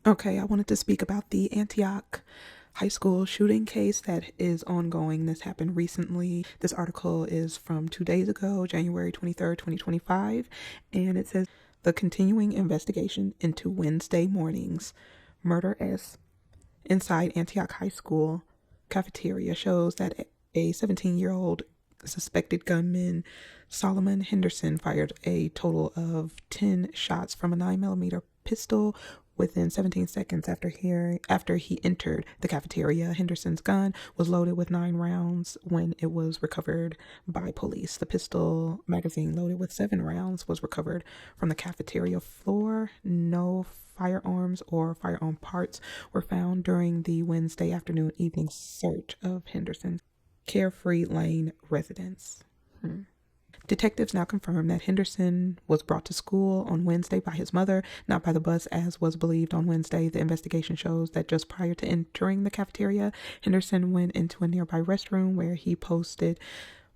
Okay, I wanted to speak about the Antioch high school shooting case that is ongoing. This happened recently. This article is from 2 days ago, January 23rd, 2025, and it says the continuing investigation into Wednesday morning's murder inside Antioch High School cafeteria shows that a 17-year-old suspected gunman, Solomon Henderson, fired a total of 10 shots from a 9mm pistol within 17 seconds after he entered the cafeteria. Henderson's gun was loaded with 9 rounds when it was recovered by police. The pistol magazine, loaded with 7 rounds, was recovered from the cafeteria floor. No firearms or firearm parts were found during the Wednesday evening search of Henderson's Carefree Lane residence. Detectives now confirm that Henderson was brought to school on Wednesday by his mother, not by the bus as was believed on Wednesday. The investigation shows that just prior to entering the cafeteria, Henderson went into a nearby restroom where he posted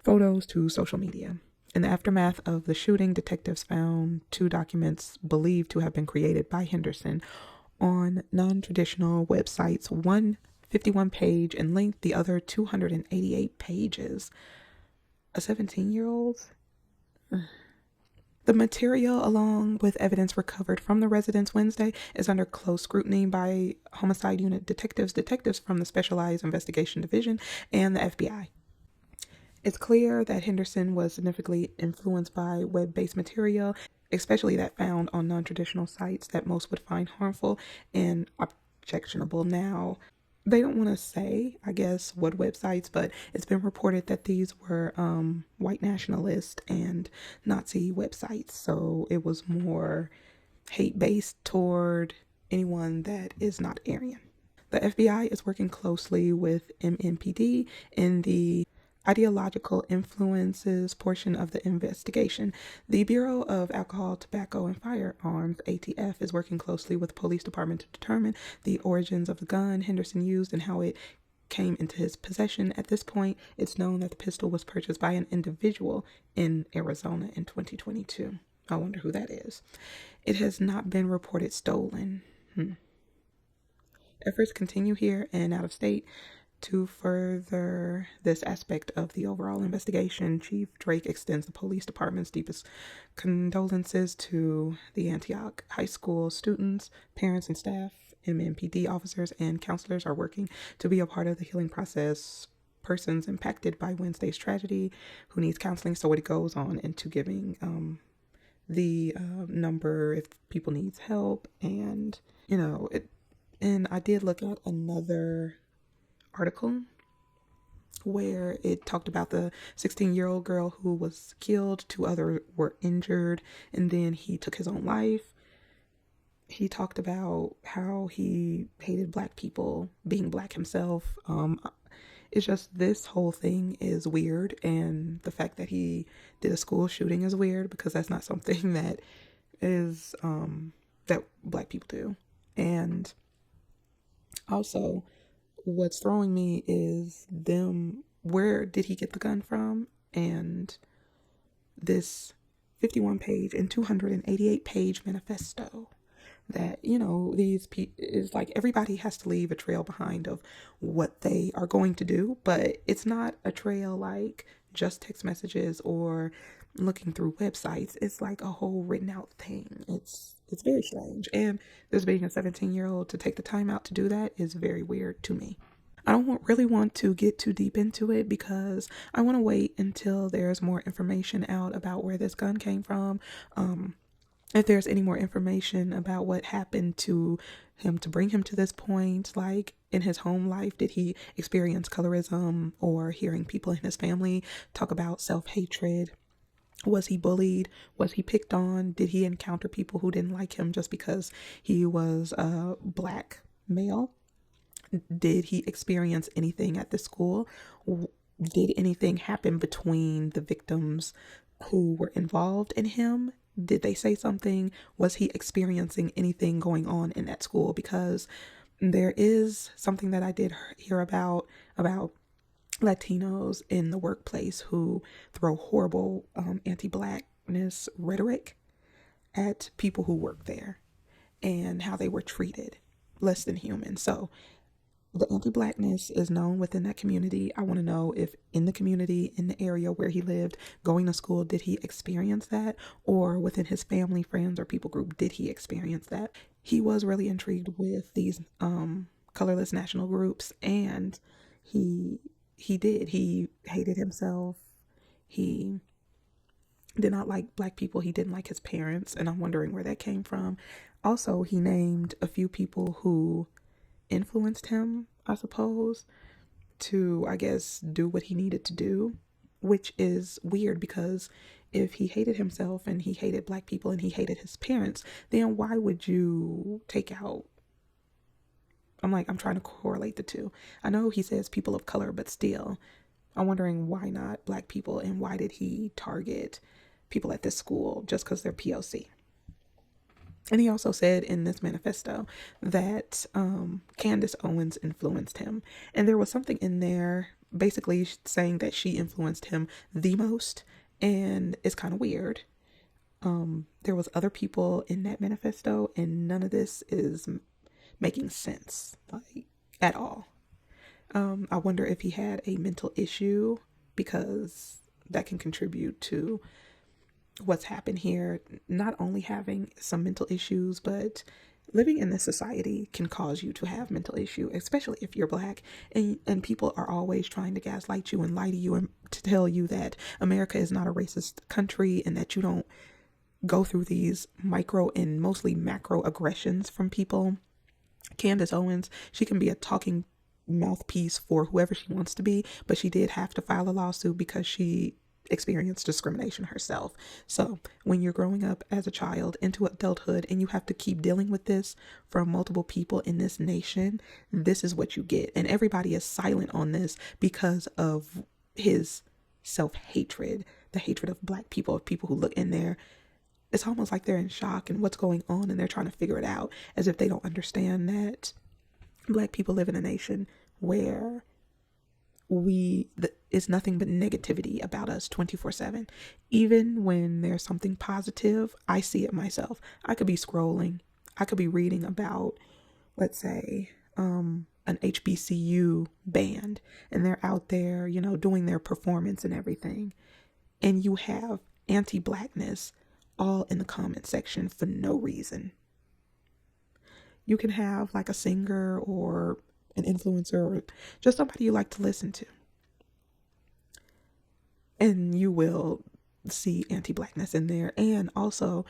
photos to social media. In the aftermath of the shooting, detectives found 2 documents believed to have been created by Henderson on non-traditional websites, one 51-page in length, the other 288 pages. A 17-year-old? The material, along with evidence recovered from the residence Wednesday, is under close scrutiny by Homicide Unit detectives from the Specialized Investigation Division, and the FBI. It's clear that Henderson was significantly influenced by web-based material, especially that found on non-traditional sites that most would find harmful and objectionable. Now, they don't want to say, I guess, what websites, but it's been reported that these were white nationalist and Nazi websites. So it was more hate-based toward anyone that is not Aryan. The FBI is working closely with MNPD in the ideological influences portion of the investigation. The Bureau of Alcohol, Tobacco, and Firearms, ATF, is working closely with the police department to determine the origins of the gun Henderson used and how it came into his possession. At this point, it's known that the pistol was purchased by an individual in Arizona in 2022. I wonder who that is. It has not been reported stolen. Efforts continue here and out of state to further this aspect of the overall investigation. Chief Drake extends the police department's deepest condolences to the Antioch High School students, parents, and staff. MNPD officers and counselors are working to be a part of the healing process. Persons impacted by Wednesday's tragedy who needs counseling. So it goes on into giving the number if people needs help, and and I did look at another article where it talked about the 16-year-old girl who was killed, 2 others were injured, and then he took his own life. He talked about how he hated Black people, being Black himself. It's just, this whole thing is weird, and the fact that he did a school shooting is weird because that's not something that is that Black people do. And also, what's throwing me is where did he get the gun from? And this 51-page and 288-page manifesto that, is like, everybody has to leave a trail behind of what they are going to do, but it's not a trail like just text messages or looking through websites. It's like a whole written out thing. It's very strange. And this being a 17-year-old to take the time out to do that is very weird to me. I don't really want to get too deep into it because I want to wait until there's more information out about where this gun came from. If there's any more information about what happened to him to bring him to this point, like in his home life, did he experience colorism, or hearing people in his family talk about self-hatred? Was he bullied? Was he picked on? Did he encounter people who didn't like him just because he was a Black male? Did he experience anything at the school? Did anything happen between the victims who were involved in him? Did they say something? Was he experiencing anything going on in that school? Because there is something that I did hear about Latinos in the workplace who throw horrible anti-Blackness rhetoric at people who work there and how they were treated. less than human. So the anti-blackness is known within that community. I want to know if in the community, in the area where he lived, going to school, did he experience that? Or within his family, friends, or people group, did he experience that? He was really intrigued with these colorless national groups, and he hated himself. He did not like black people. He didn't like his parents, and I'm wondering where that came from. Also, he named a few people who influenced him, I suppose, to, I guess, do what he needed to do, which is weird because if he hated himself and he hated black people and he hated his parents, then why would you take out? I'm trying to correlate the two. I know he says people of color, but still, I'm wondering why not black people, and why did he target people at this school just because they're POC? And he also said in this manifesto that Candice Owens influenced him. And there was something in there basically saying that she influenced him the most. And it's kind of weird. There was other people in that manifesto, and none of this is making sense, like, at all. I wonder if he had a mental issue, because that can contribute to what's happened here. Not only having some mental issues, but living in this society can cause you to have mental issue, especially if you're black, and people are always trying to gaslight you and lie to you and to tell you that America is not a racist country and that you don't go through these micro and mostly macro aggressions from people. Candice Owens, she can be a talking mouthpiece for whoever she wants to be, but she did have to file a lawsuit because she experienced discrimination herself. So when you're growing up as a child into adulthood and you have to keep dealing with this from multiple people in this nation, this is what you get. And everybody is silent on this because of his self-hatred, the hatred of black people, of people who look in there. It's almost like they're in shock and what's going on, and they're trying to figure it out, as if they don't understand that black people live in a nation where it's nothing but negativity about us 24/7. Even when there's something positive, I see it myself. I could be scrolling, I could be reading about, let's say, an HBCU band, and they're out there, doing their performance and everything, and you have anti-blackness all in the comment section for no reason. You can have like a singer or an influencer or just somebody you like to listen to, and you will see anti-blackness in there. And also,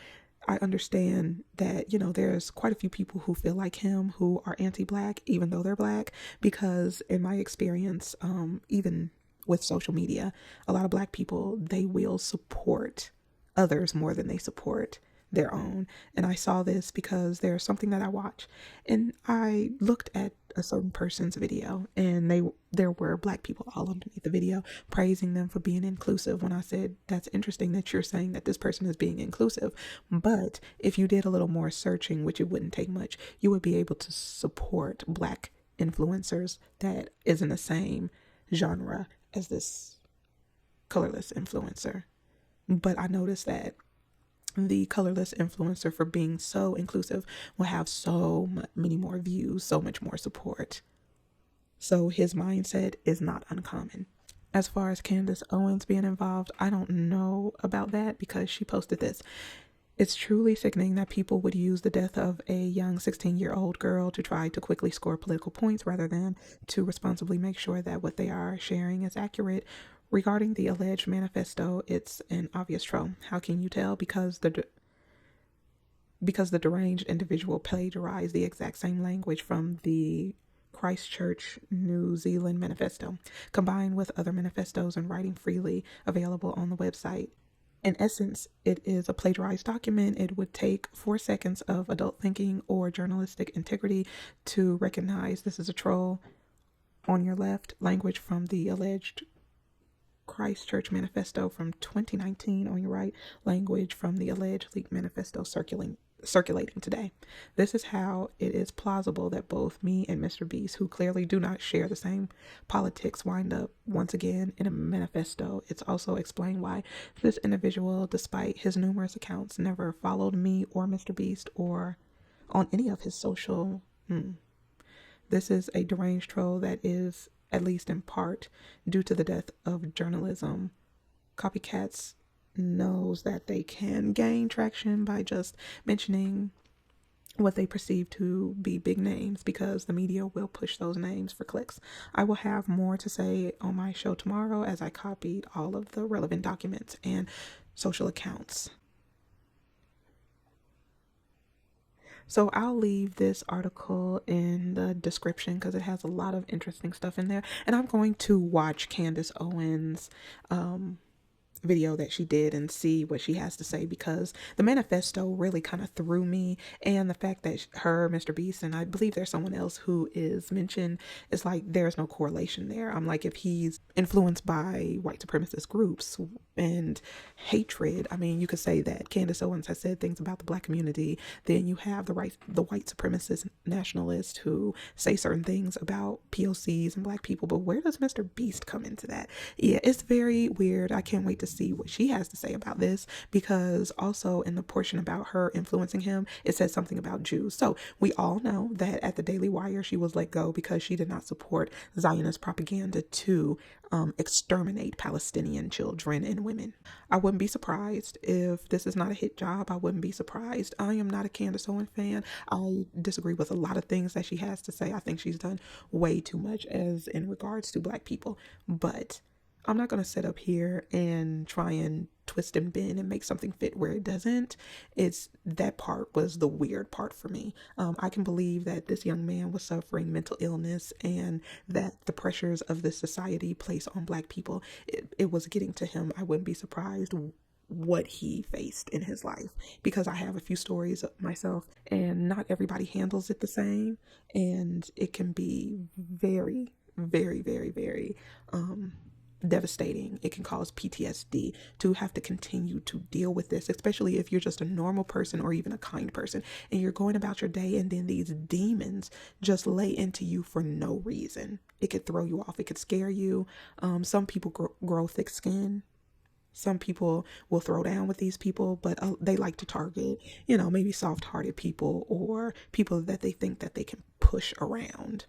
I understand that, there's quite a few people who feel like him who are anti-black, even though they're black, because in my experience, even with social media, a lot of black people, they will support others more than they support their own. And I saw this because there's something that I watch, and I looked at a certain person's video, and there were black people all underneath the video praising them for being inclusive. When I said, that's interesting that you're saying that this person is being inclusive, but if you did a little more searching, which it wouldn't take much, you would be able to support black influencers that is in the same genre as this colorless influencer. But I noticed that the colorless influencer, for being so inclusive, will have so many more views, so much more support. So his mindset is not uncommon. As far as Candice Owens being involved, I don't know about that, because she posted this. It's truly sickening that people would use the death of a young 16-year-old girl to try to quickly score political points rather than to responsibly make sure that what they are sharing is accurate. Regarding the alleged manifesto, it's an obvious troll. How can you tell? Because the deranged individual plagiarized the exact same language from the Christchurch, New Zealand manifesto, combined with other manifestos and writing freely available on the website. In essence, it is a plagiarized document. It would take 4 seconds of adult thinking or journalistic integrity to recognize this is a troll. On your left, language from the alleged Christchurch manifesto from 2019. On your right, language from the alleged leaked manifesto circulating today. This is how it is plausible that both me and Mr. Beast, who clearly do not share the same politics, wind up once again in a manifesto. It's also explained why this individual, despite his numerous accounts, never followed me or Mr. Beast or on any of his social This is a deranged troll that is, at least in part, due to the death of journalism. Copycats knows that they can gain traction by just mentioning what they perceive to be big names because the media will push those names for clicks. I will have more to say on my show tomorrow as I copied all of the relevant documents and social accounts. So I'll leave this article in the description because it has a lot of interesting stuff in there. And I'm going to watch Candice Owens' video that she did and see what she has to say, because the manifesto really kind of threw me, and the fact that her, Mr. Beast, and I believe there's someone else who is mentioned, it's like there's no correlation there. I'm like, if he's influenced by white supremacist groups and hatred, I mean, you could say that Candace Owens has said things about the black community. Then you have the white supremacist nationalists who say certain things about POCs and black people. But where does Mr. Beast come into that? Yeah, it's very weird. I can't wait to see what she has to say about this, because also in the portion about her influencing him, it says something about Jews. So we all know that at the Daily Wire, she was let go because she did not support Zionist propaganda to exterminate Palestinian children and women. I wouldn't be surprised if this is not a hit job. I wouldn't be surprised. I am not a Candace Owens fan. I disagree with a lot of things that she has to say. I think she's done way too much as in regards to black people. But I'm not going to sit up here and try and twist and bend and make something fit where it doesn't. It's that part was the weird part for me. I can believe that this young man was suffering mental illness and that the pressures of this society place on black people, it was getting to him. I wouldn't be surprised what he faced in his life, because I have a few stories myself, and not everybody handles it the same, and it can be very, very, very, very devastating. It can cause PTSD to have to continue to deal with this, especially if you're just a normal person or even a kind person and you're going about your day and then these demons just lay into you for no reason. It could throw you off. It could scare you. Some people grow thick skin. Some people will throw down with these people, but they like to target, maybe soft-hearted people or people that they think that they can push around.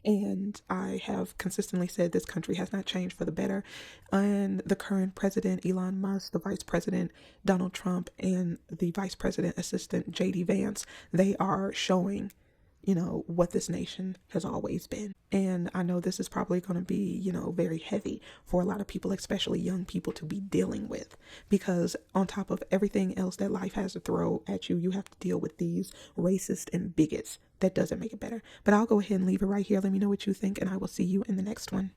And I have consistently said this country has not changed for the better. And the current president, Elon Musk, the vice president, Donald Trump, and the vice president assistant, JD Vance, they are showing, what this nation has always been. And I know this is probably going to be, very heavy for a lot of people, especially young people, to be dealing with, because on top of everything else that life has to throw at you, you have to deal with these racists and bigots. That doesn't make it better. But I'll go ahead and leave it right here. Let me know what you think, and I will see you in the next one.